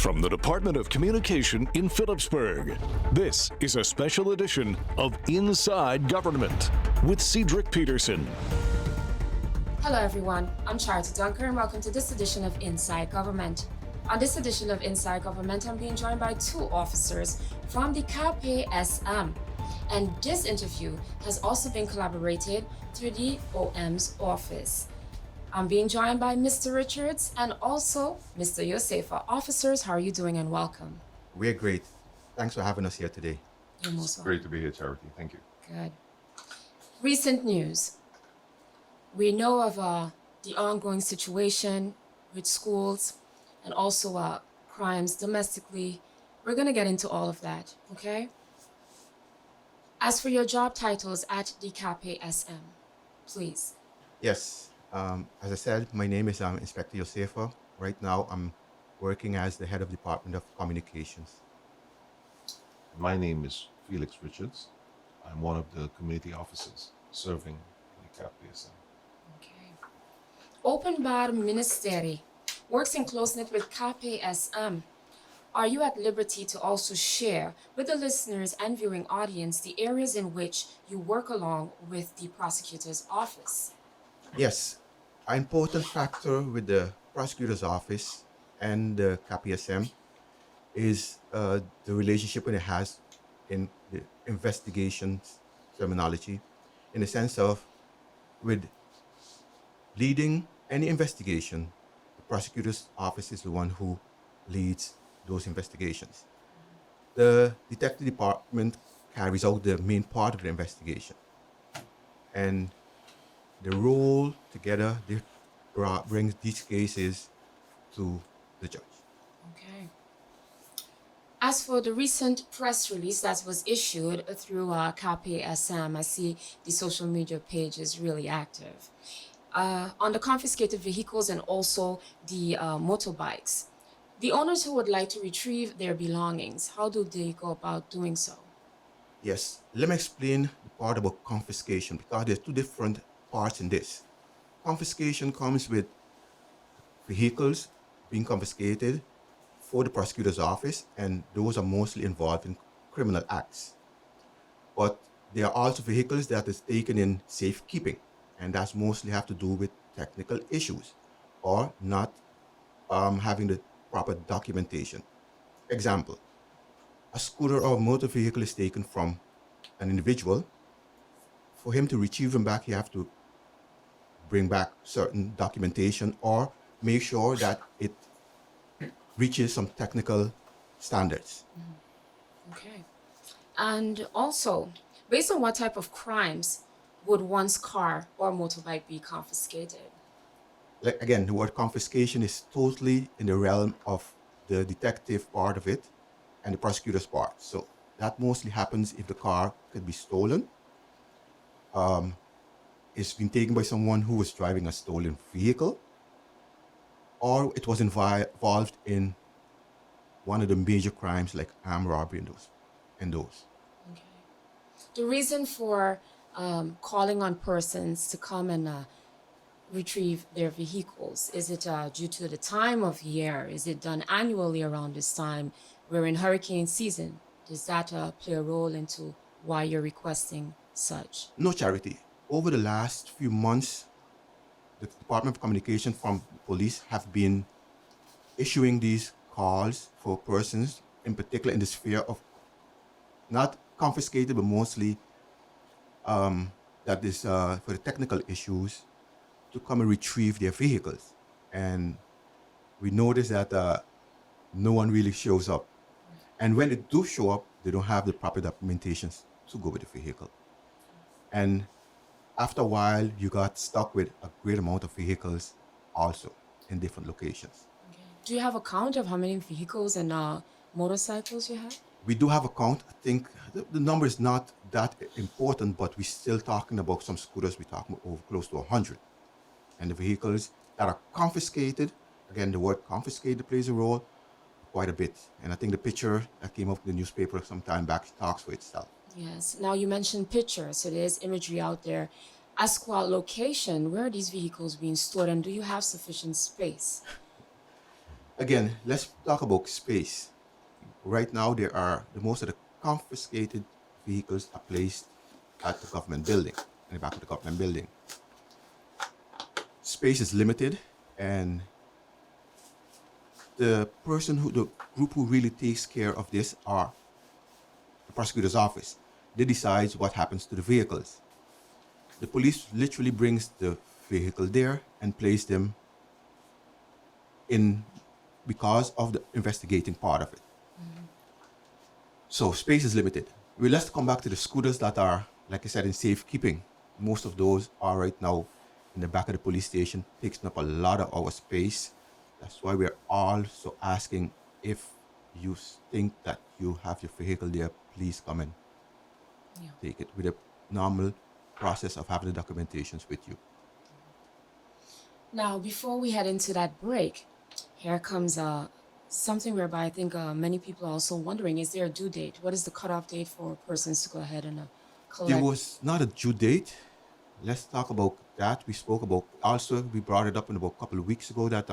From the Department of Communication in Phillipsburg, this is a special edition of Inside Government with Cedric Peterson. Hello everyone, I'm Charity Dunker and welcome to this edition of Inside Government. On this edition of Inside Government, I'm being joined by two officers from the KPSM. And this interview has also been collaborated through the OM's office. I'm being joined by Mr. Richards and also Mr. JOSEPHA. Officers, how are you doing and welcome? We're great. Thanks for having us here today. You're most welcome. Great to be here, Charity. Thank you. Good. Recent news. We know of the ongoing situation with schools and also crimes domestically. We're going to get into all of that, okay? As for your job titles at the KPSM, please. Yes, as I said, my name is Inspector JOSEPHA. Right now, I'm working as the head of Department of Communications. My name is Felix Richards. I'm one of the community officers serving in the KPSM. Okay. Openbaar Ministerie works in close-knit with KPSM. Are you at liberty to also share with the listeners and viewing audience the areas in which you work along with the prosecutor's office? Yes, an important factor with the prosecutor's office and the KPSM is the relationship it has in the investigations terminology, in the sense of with leading any investigation, the prosecutor's office is the one who leads those investigations. The detective department carries out the main part of the investigation. And the role together brings these cases to the judge. Okay. As for the recent press release that was issued through KPSM, I see the social media page is really active. On the confiscated vehicles and also the motorbikes. The owners who would like to retrieve their belongings, how do they go about doing so? Yes, let me explain the part about confiscation, because there's two different parts in this. Confiscation comes with vehicles being confiscated for the prosecutor's office, and those are mostly involved in criminal acts. But there are also vehicles that is taken in safekeeping, and that's mostly have to do with technical issues or not having the proper documentation. Example, a scooter or motor vehicle is taken from an individual. For him to retrieve them back, you have to bring back certain documentation or make sure that it reaches some technical standards. Okay. And also, based on what type of crimes would one's car or motorbike be confiscated? Like, again, the word confiscation is totally in the realm of the detective part of it and the prosecutor's part. So that mostly happens if the car could be stolen. It's been taken by someone who was driving a stolen vehicle, or it was involved in one of the major crimes like armed robbery and those. Okay. The reason for calling on persons to come and retrieve their vehicles, is it due to the time of year? Is it done annually around this time? We're in hurricane season. Does that play a role into why you're requesting such? No, Charity. Over the last few months, the Department of Communication from the police have been issuing these calls for persons, in particular in the sphere of not confiscated, but mostly that is for the technical issues, to come and retrieve their vehicles. And we notice that no one really shows up. And when they do show up, they don't have the proper documentations to go with the vehicle. And after a while, you got stuck with a great amount of vehicles also in different locations. Okay. Do you have a count of how many vehicles and motorcycles you have? We do have a count. I think the number is not that important, but we're still talking about some scooters. We're talking about over close to 100. And the vehicles that are confiscated, again, the word confiscated plays a role quite a bit. And I think the picture that came up in the newspaper some time back talks for itself. Yes. Now you mentioned pictures, so there's imagery out there. As for location, where are these vehicles being stored and do you have sufficient space? Again, let's talk about space. Right now, most of the confiscated vehicles are placed at the government building, in the back of the government building. Space is limited, and the group who really takes care of this are the prosecutor's office. They decide what happens to the vehicles. The police literally brings the vehicle there and place them in because of the investigating part of it. So space is limited. Let's come back to the scooters that are, like I said, in safekeeping. Most of those are right now in the back of the police station, taking up a lot of our space. That's why we're also asking, if you think that you have your vehicle there, please come and take it with a normal process of having the documentations with you. Now, before we head into that break, here comes something whereby I think many people are also wondering, is there a due date? What is the cutoff date for persons to go ahead and collect? There was not a due date. Let's talk about that. We brought it up about a couple of weeks ago that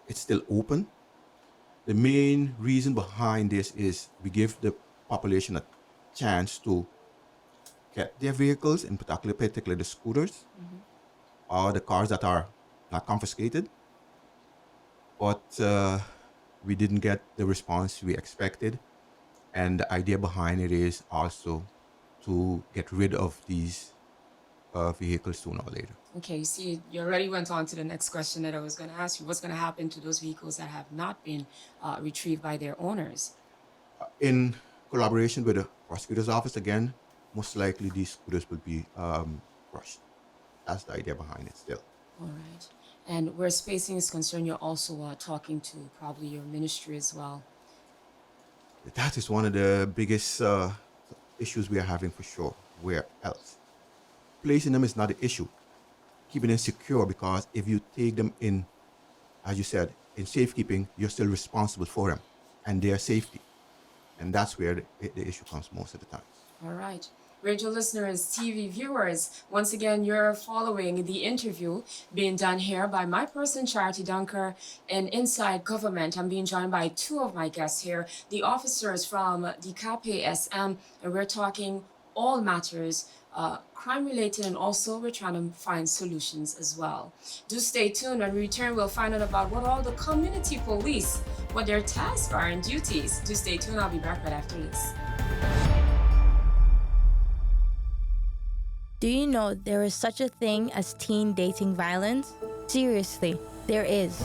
it's still open. The main reason behind this is we give the population a chance to get their vehicles, in particular the scooters, or the cars that are not confiscated. But we didn't get the response we expected. And the idea behind it is also to get rid of these vehicles sooner or later. Okay, see, you already went on to the next question that I was going to ask you. What's going to happen to those vehicles that have not been retrieved by their owners? In collaboration with the prosecutor's office, again, most likely these scooters will be crushed. That's the idea behind it still. All right. And where spacing is concerned, you're also talking to probably your ministry as well. That is one of the biggest issues we are having for sure. Where else? Placing them is not the issue. Keeping them secure, because if you take them in, as you said, in safekeeping, you're still responsible for them and their safety. And that's where the issue comes most of the time. All right. Radio listeners, TV viewers, once again, you're following the interview being done here by my person, Charity Dunker, and Inside Government. I'm being joined by two of my guests here, the officers from the KPSM, and we're talking all matters crime-related, and also we're trying to find solutions as well. Do stay tuned. When we return, we'll find out about what all the community police, what their tasks are and duties. Do stay tuned. I'll be back right after this. Do you know there is such a thing as teen dating violence? Seriously, there is.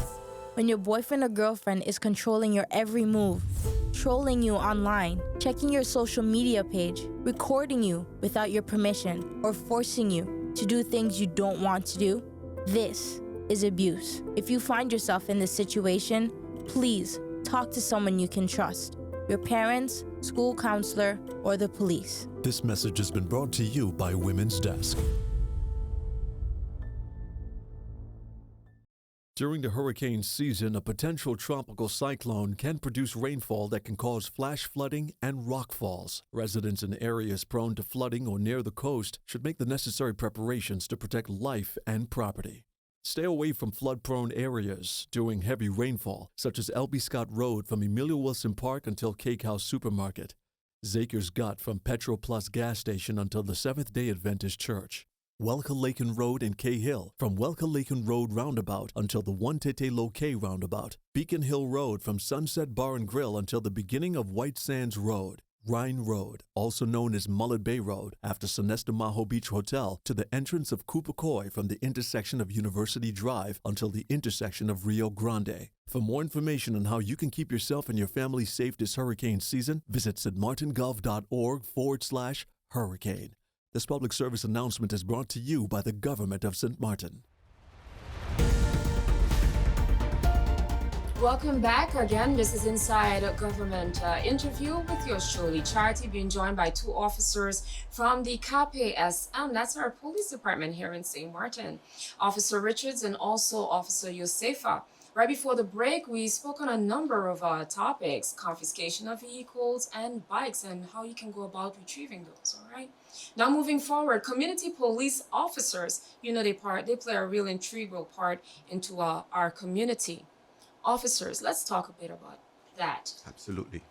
When your boyfriend or girlfriend is controlling your every move, trolling you online, checking your social media page, recording you without your permission, or forcing you to do things you don't want to do, this is abuse. If you find yourself in this situation, please talk to someone you can trust. Your parents, school counselor, or the police. This message has been brought to you by Women's Desk. During the hurricane season, a potential tropical cyclone can produce rainfall that can cause flash flooding and rock falls. Residents in areas prone to flooding or near the coast should make the necessary preparations to protect life and property. Stay away from flood-prone areas during heavy rainfall, such as L.B. Scott Road from Emilio Wilson Park until Cake House Supermarket, Zaker's Gut from Petro Plus gas station until the Seventh-day Adventist Church, Welka-Laken Road in Cahill from Welka-Laken Road Roundabout until the One-Tete Loque Roundabout, Beacon Hill Road from Sunset Bar and Grill until the beginning of White Sands Road, Rhine Road, also known as Mullet Bay Road, after Sonesta Maho Beach Hotel, to the entrance of Kupakoy from the intersection of University Drive until the intersection of Rio Grande. For more information on how you can keep yourself and your family safe this hurricane season, visit stmartingov.org/hurricane. This public service announcement is brought to you by the government of St. Martin. Welcome back again. This is Inside Government interview with yours truly, Charity, being joined by two officers from the KPSM. That's our police department here in St. Martin, Officer Richards and also Officer JOSEPHA. Right before the break, we spoke on a number of topics: confiscation of vehicles and bikes, and how you can go about retrieving those. All right. Now, moving forward, community police officers, they play a real integral part into our community. officers. Let's talk a bit about that. Absolutely.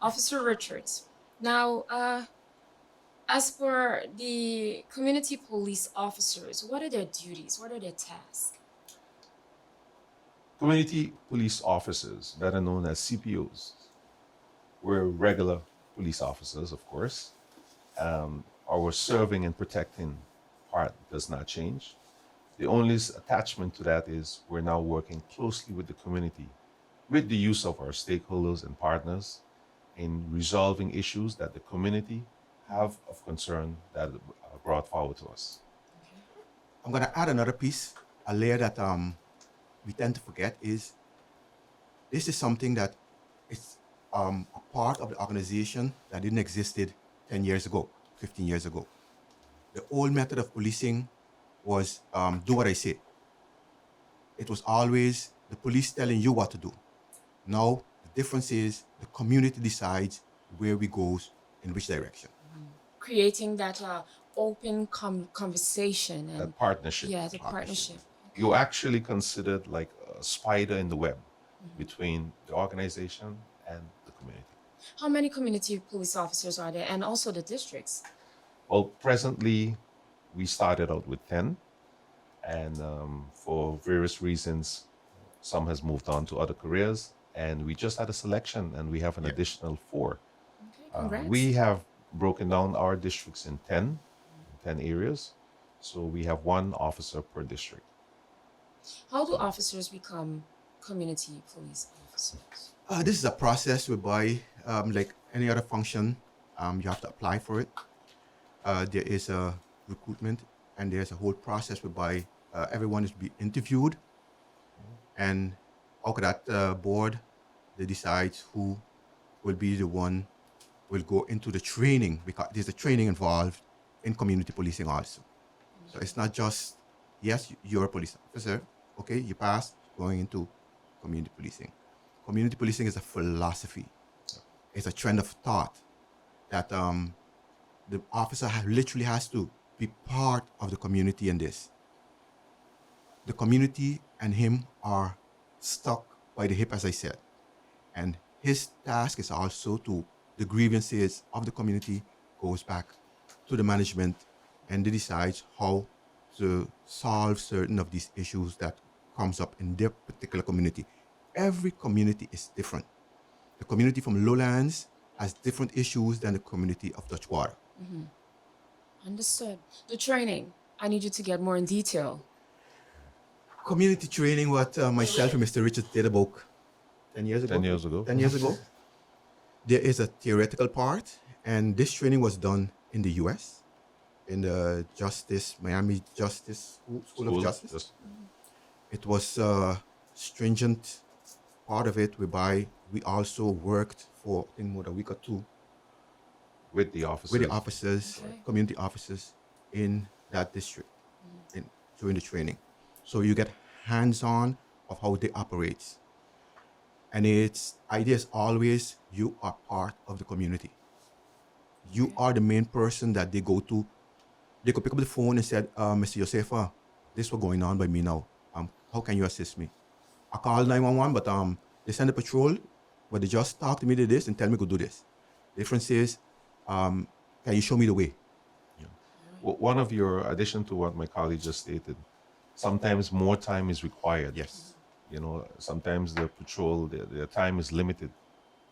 Officer Richards. Now, as for the community police officers, what are their duties? What are their tasks? Community police officers, better known as CPOs, we're regular police officers, of course. Our serving and protecting part does not change. The only attachment to that is we're now working closely with the community, with the use of our stakeholders and partners in resolving issues that the community have of concern that are brought forward to us. I'm going to add another piece, a layer that we tend to forget is this is something that is a part of the organization that didn't existed 10 years ago, 15 years ago. The old method of policing was do what I say. It was always the police telling you what to do. Now, the difference is the community decides where we go, in which direction. Creating that open conversation and That partnership. yeah, the partnership. You're actually considered like a spider in the web between the organization and the community. How many community police officers are there, and also the districts? Well, presently, we started out with 10, and for various reasons, some has moved on to other careers, and we just had a selection, and we have an additional 4. Okay, congrats. We have broken down our districts in 10 areas, so we have 1 officer per district. How do officers become community police officers? This is a process whereby, like any other function, you have to apply for it. There is a recruitment, and there's a whole process whereby everyone is be interviewed, and out of that board, they decide who will be the one will go into the training, because there's a training involved in community policing also. So it's not just, yes, you're a police officer, okay, you passed, going into community policing. Community policing is a philosophy. It's a trend of thought that the officer literally has to be part of the community in this. The community and him are stuck by the hip, as I said. And his task is also to, the grievances of the community goes back to the management, and they decide how to solve certain of these issues that comes up in their particular community. Every community is different. The community from lowlands has different issues than the community of Dutchwater. Understood. The training, I need you to get more in detail. Community training, what myself and Mr. Richards did about 10 years ago. 10 years ago. 10 years ago. There is a theoretical part, and this training was done in the US, in the Miami Justice School of Justice. It was a stringent part of it, whereby we also worked for, I think, more than a week or 2 With the officers. with the officers, Okay. community officers in that district during the training. So you get hands-on of how they operate. And its idea is always you are part of the community. You are the main person that they go to. They could pick up the phone and said, Mr. JOSEPHA, this was going on by me now. How can you assist me? I called 911, but they send a patrol, but they just talk to me to this and tell me to do this. The difference is, can you show me the way? One of your addition to what my colleague just stated, sometimes more time is required. Yes. You know, sometimes the patrol, the time is limited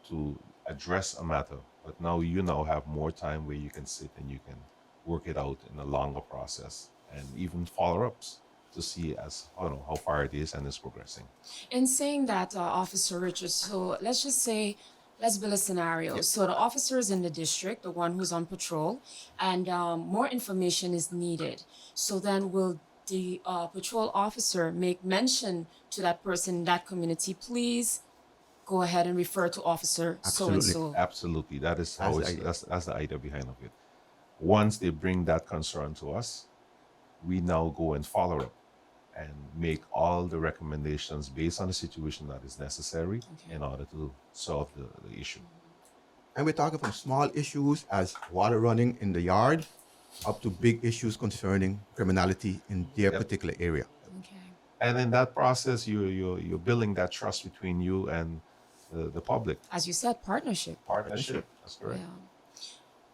to address a matter, but now you have more time where you can sit and you can work it out in a longer process, and even follow-ups to see how far it is and it's progressing. In saying that, Officer Richards, so let's just say, let's build a scenario. So the officer is in the district, the one who's on patrol, and more information is needed. So then will the patrol officer make mention to that person in that community, please go ahead and refer to officer so-and-so. Absolutely. That is how That's the idea. that's the idea behind of it. Once they bring that concern to us, we now go and follow up and make all the recommendations based on the situation that is necessary in order to solve the issue. And we're talking from small issues as water running in the yard up to big issues concerning criminality in their particular area. Okay. And in that process, you're building that trust between you and the public. As you said, partnership. Partnership. That's correct. Yeah.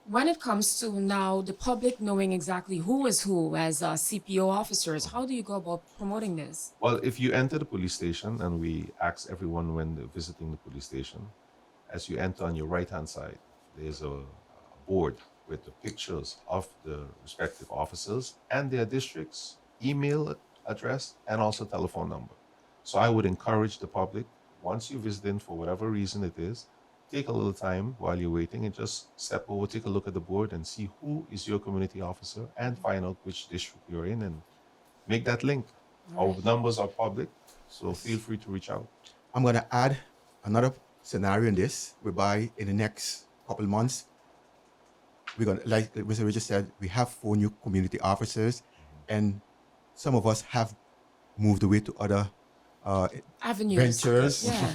When it comes to now the public knowing exactly who is who as CPO officers, how do you go about promoting this? Well, if you enter the police station, and we ask everyone when they're visiting the police station, as you enter on your right-hand side, there's a board with the pictures of the respective officers and their districts, email address, and also telephone number. So I would encourage the public, once you visit in for whatever reason it is, take a little time while you're waiting and just step over, take a look at the board and see who is your community officer and find out which district you're in and make that link. Our numbers are public, so feel free to reach out. I'm going to add another scenario in this, whereby in the next couple months, we're going to, like Mr. Richard said, we have 4 new community officers, and some of us have moved away to other Avenues. ventures, Yeah.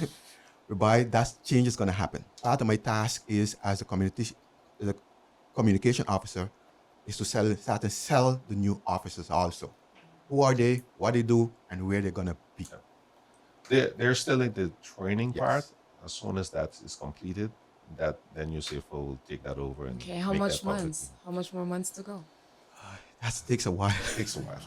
whereby that change is going to happen. Part of my task is, as the communication officer, is to start to sell the new officers also. Who are they, what they do, and where they're going to be. They're still in the training Yes. part. As soon as that is completed, then JOSEPHA will take that over and Okay, how make much that public. months? How much more months to go? That takes a while. It takes a while.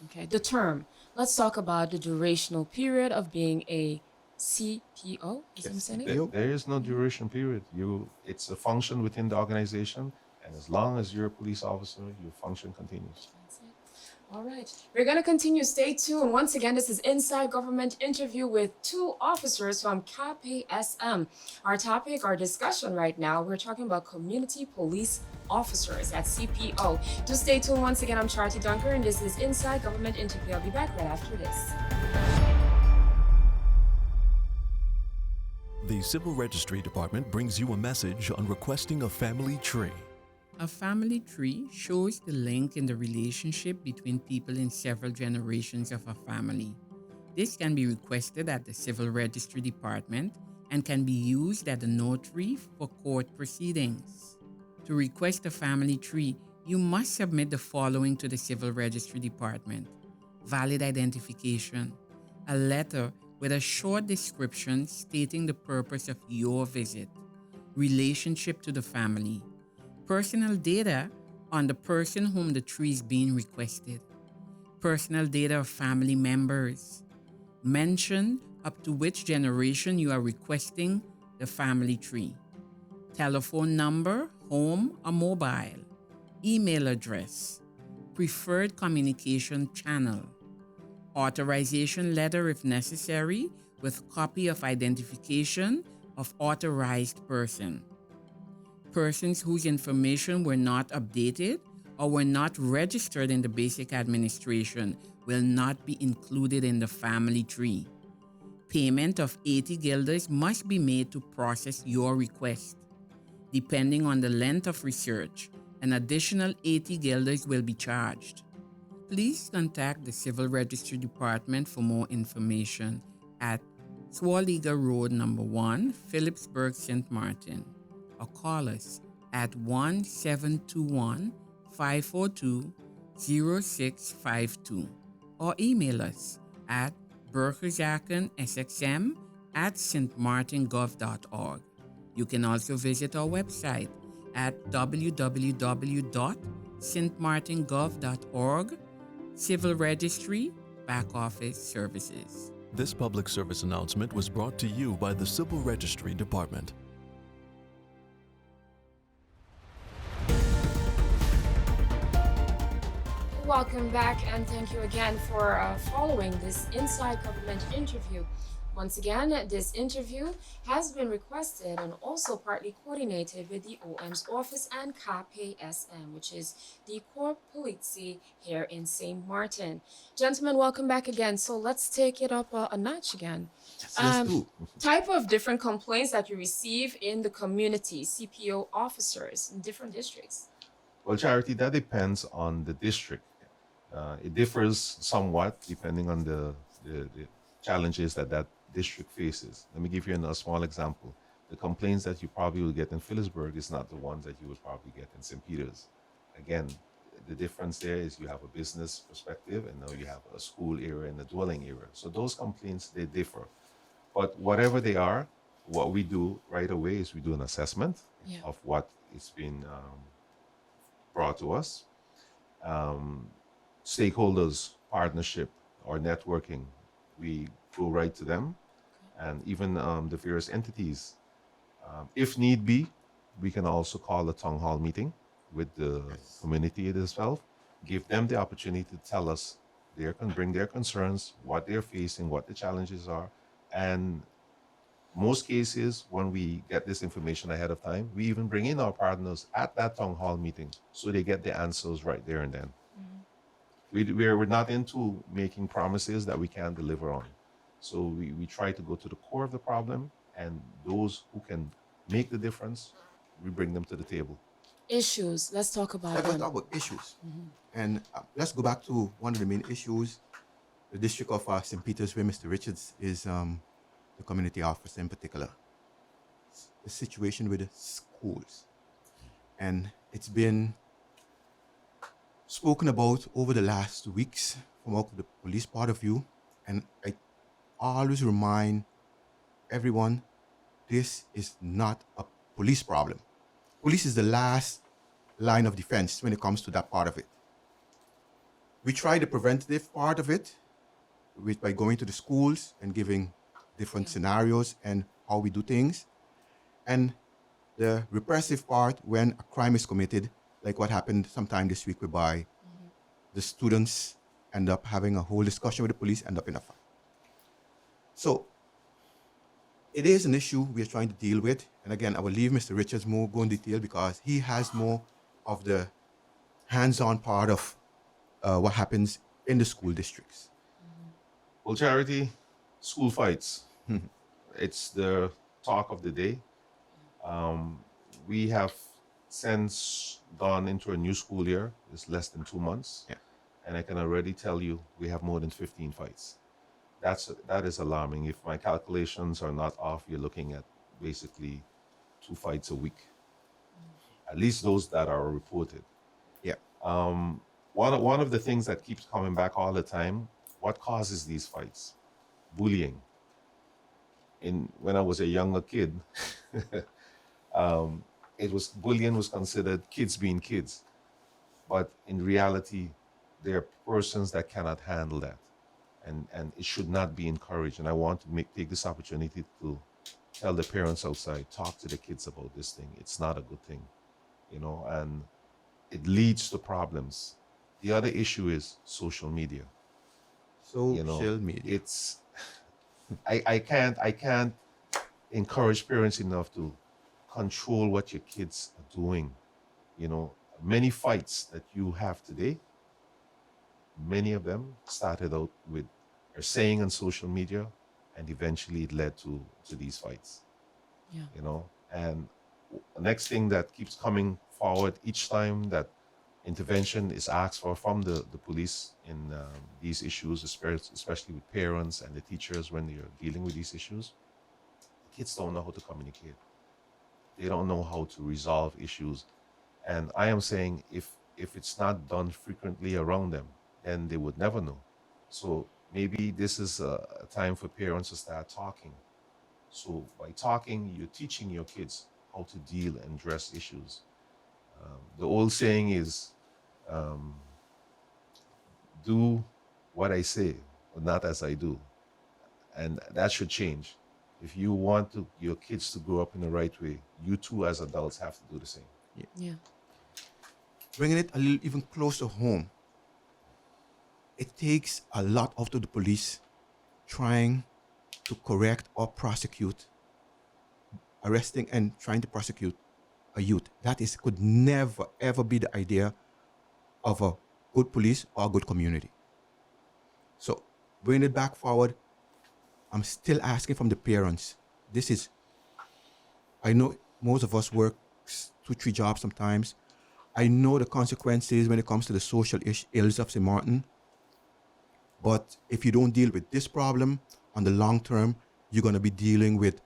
Okay, the term. Let's talk about the durational period of being a CPO. Is that what I'm saying? CPO. There is no duration period. It's a function within the organization, and as long as you're a police officer, your function continues. That's it. All right. We're going to continue. Stay tuned. Once again, this is Inside Government Interview with 2 officers from KPSM. Our topic, our discussion right now, we're talking about community police officers at CPO. Just stay tuned. Once again, I'm Charity Dunker, and this is Inside Government Interview. I'll be back right after this. The Civil Registry Department brings you a message on requesting a family tree. A family tree shows the link in the relationship between people in several generations of a family. This can be requested at the Civil Registry Department and can be used at the notary for court proceedings. To request a family tree, you must submit the following to the Civil Registry Department: valid identification, a letter with a short description stating the purpose of your visit, relationship to the family, personal data on the person whom the tree is being requested, personal data of family members, mention up to which generation you are requesting the family tree, telephone number, home or mobile, email address, preferred communication channel, authorization letter if necessary with copy of identification of authorized person. Persons whose information were not updated or were not registered in the basic administration will not be included in the family tree. Payment of 80 guilders must be made to process your request. Depending on the length of research, an additional 80 guilders will be charged. Please contact the Civil Registry Department for more information at Swaliga Road No. 1, Phillipsburg, St. Martin, or call us at 1-721-542-0652 or email us at burkersakensxm@stmartingov.org. You can also visit our website at www.stmartingov.org, Civil Registry, Back Office Services. This public service announcement was brought to you by the Civil Registry Department. Welcome back, and thank you again for following this Inside Government interview. Once again, this interview has been requested and also partly coordinated with the OM's office and KPSM, which is the Corps Police here in St. Martin. Gentlemen, welcome back again. So let's take it up a notch again. Let's do. Type of different complaints that you receive in the community, CPO officers in different districts. Well, Charity, that depends on the district. It differs somewhat depending on the challenges that district faces. Let me give you a small example. The complaints that you probably will get in Phillipsburg is not the ones that you would probably get in St. Peter's. Again, the difference there is you have a business perspective, and now you have a school area and a dwelling area. So those complaints, they differ. But whatever they are, what we do right away is we do an assessment Yeah. of what is being brought to us. Stakeholders, partnership, or networking, we go right to them, and even the various entities. If need be, we can also call a town hall meeting with the Yes. community itself, give them the opportunity to tell us bring their concerns, what they're facing, what the challenges are, and most cases, when we get this information ahead of time, we even bring in our partners at that town hall meeting so they get the answers right there and then. We're not into making promises that we can't deliver on. So we try to go to the core of the problem, and those who can make the difference, we bring them to the table. Issues. Let's talk about Let's them. talk about issues. And let's go back to one of the main issues. The district of St. Peter's, where Mr. Richards is the community officer in particular. The situation with the schools. And it's been spoken about over the last weeks from the police part of view. And I always remind everyone, this is not a police problem. Police is the last line of defense when it comes to that part of it. We try the preventative part of it by going to the schools and giving different scenarios and how we do things. And the repressive part, when a crime is committed, like what happened sometime this week, whereby the students end up having a whole discussion with the police, end up in a fight. So it is an issue we are trying to deal with. And again, I will leave Mr. Richards more go in detail because he has more of the hands-on part of what happens in the school districts. Well, Charity, school fights. It's the talk of the day. We have since gone into a new school year. It's less than 2 months. Yeah. And I can already tell you we have more than 15 fights. That is alarming. If my calculations are not off, you're looking at basically 2 fights a week. At least those that are reported. Yeah. One of the things that keeps coming back all the time, what causes these fights? Bullying. When I was a younger kid, bullying was considered kids being kids. But in reality, there are persons that cannot handle that. And it should not be encouraged. And I want to take this opportunity to tell the parents outside, talk to the kids about this thing. It's not a good thing, and it leads to problems. The other issue is social media. Social media. It's I can't encourage parents enough to control what your kids are doing. Many fights that you have today, many of them started out with a saying on social media, and eventually it led to these fights. Yeah. And the next thing that keeps coming forward each time that intervention is asked for from the police in these issues, especially with parents and the teachers when they're dealing with these issues, the kids don't know how to communicate. They don't know how to resolve issues. And I am saying if it's not done frequently around them, then they would never know. So maybe this is a time for parents to start talking. So by talking, you're teaching your kids how to deal and address issues. The old saying is, do what I say, but not as I do. And that should change. If you want your kids to grow up in the right way, you too as adults have to do the same. Yeah. Bringing it a little even closer home, it takes a lot out of the police trying to correct or prosecute, arresting and trying to prosecute a youth. Could never, ever be the idea of a good police or a good community. So, bringing it back forward, I'm still asking from the parents. I know most of us work 2-3 jobs sometimes. I know the consequences when it comes to the social ills of St. Martin. But if you don't deal with this problem on the long term, you're going to be dealing with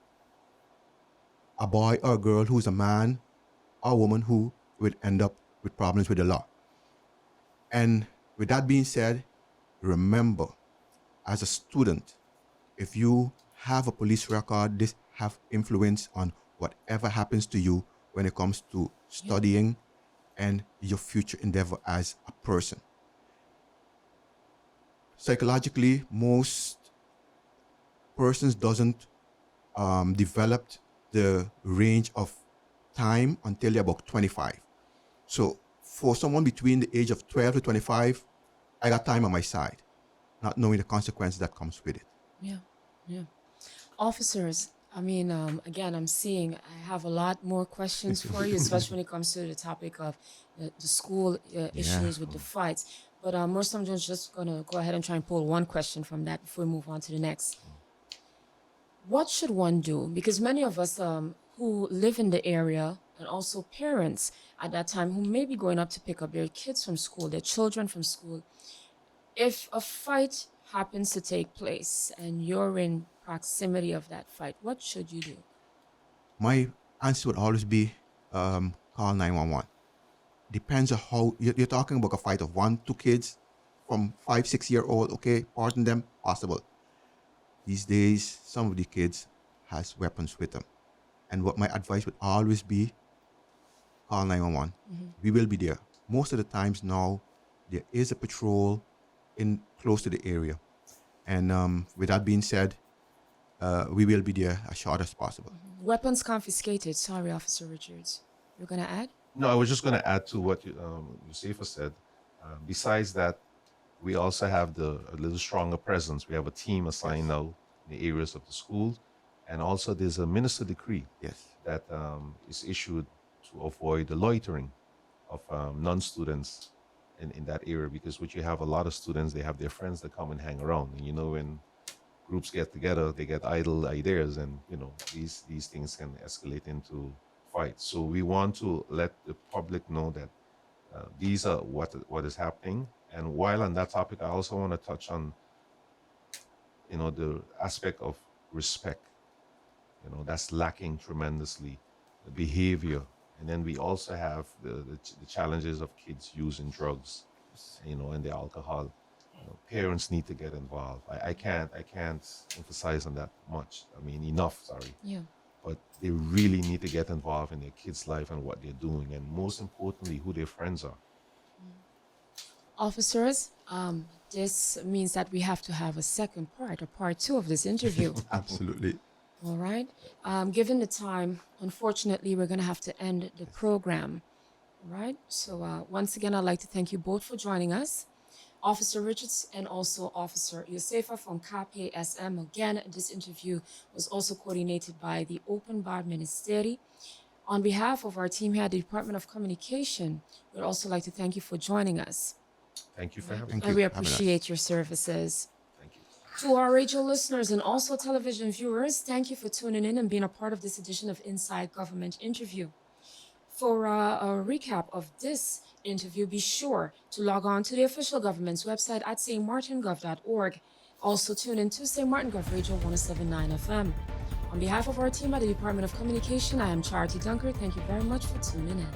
a boy or a girl who's a man or a woman who will end up with problems with the law. And with that being said, remember, as a student, if you have a police record, this have influence on whatever happens to you when it comes to studying and your future endeavor as a person. Psychologically, most persons doesn't develop the range of time until they're about 25. So for someone between the age of 12 to 25, I got time on my side, not knowing the consequences that comes with it. Yeah, yeah. Officers, I mean, again, I'm seeing I have a lot more questions for you, especially when it comes to the topic of the school issues with the fights. But most I'm just going to go ahead and try and pull one question from that before we move on to the next. What should one do? Because many of us who live in the area and also parents at that time who may be going up to pick up their kids from school, their children from school, if a fight happens to take place and you're in proximity of that fight, what should you do? My answer would always be call 911. Depends on how you're talking about a fight of 1-2 kids from 5-6-year-old. Okay, pardon them, possible. These days, some of the kids has weapons with them, and what my advice would always be, call 911. We will be there. Most of the times now, there is a patrol in close to the area, and with that being said, we will be there as short as possible. Weapons confiscated. Sorry, Officer Richards. You're going to add? No, I was just going to add to what JOSEPHA said. Besides that, we also have a little stronger presence. We have a team assigned now in the areas of the school. And also there's a minister decree that is issued to avoid the loitering of non-students in that area. Because what you have a lot of students, they have their friends that come and hang around. And when groups get together, they get idle ideas, and these things can escalate into fights. So we want to let the public know that these are what is happening. And while on that topic, I also want to touch on the aspect of respect. That's lacking tremendously, the behavior. And then we also have the challenges of kids using drugs, and the alcohol. Parents need to get involved. I can't emphasize on that much. Enough, sorry. Yeah. But they really need to get involved in their kids' life and what they're doing, and most importantly, who their friends are. Officers, this means that we have to have a second part, or part 2 of this interview. Absolutely. All right. Given the time, unfortunately, we're going to have to end the program. All right. So once again, I'd like to thank you both for joining us. Officer Richards and also Officer JOSEPHA from KPSM. Again, this interview was also coordinated by the Openbaar Ministerie. On behalf of our team here at the Department of Communication, we'd also like to thank you for joining us. Thank you for having me. Thank And you. we Have a nice- appreciate your services. Thank you. To our radio listeners and also television viewers, thank you for tuning in and being a part of this edition of Inside Government Interview. For a recap of this interview, be sure to log on to the official government's website at stmartingov.org. Also tune in to St. Martin Gov Radio 107.9 FM. On behalf of our team at the Department of Communication, I am Charity Dunker. Thank you very much for tuning in.